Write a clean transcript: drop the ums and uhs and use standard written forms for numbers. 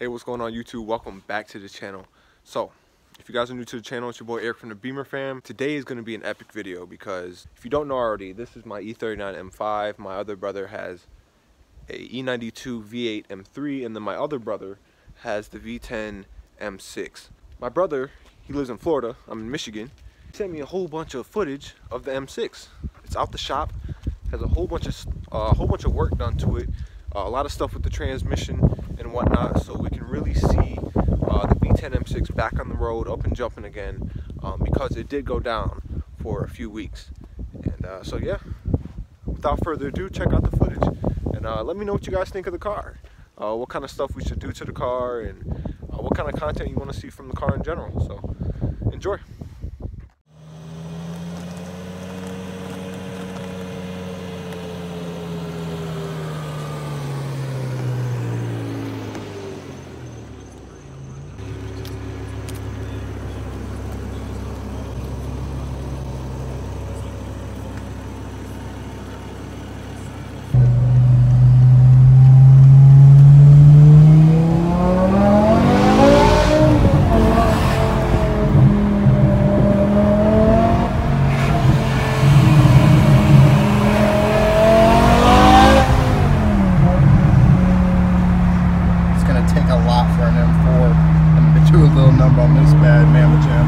Hey, what's going on YouTube? Welcome back to the channel. So, if you guys are new to the channel, it's your boy Eric from the Beemer Fam. Today is going to be an epic video because if you don't know already, this is my E39 M5. My other brother has a E92 V8 M3, and then my other brother has the V10 M6. My brother, he lives in Florida. I'm in Michigan. He sent me a whole bunch of footage of the M6. It's out the shop. Has a whole bunch of work done to it. A lot of stuff with the transmission and whatnot, so we can really see the V10 M6 back on the road, up and jumping again, because it did go down for a few weeks. And so yeah, without further ado, check out the footage and let me know what you guys think of the car, what kind of stuff we should do to the car, and what kind of content you want to see from the car in general. So enjoy. Do a little number on this bad mamma jam.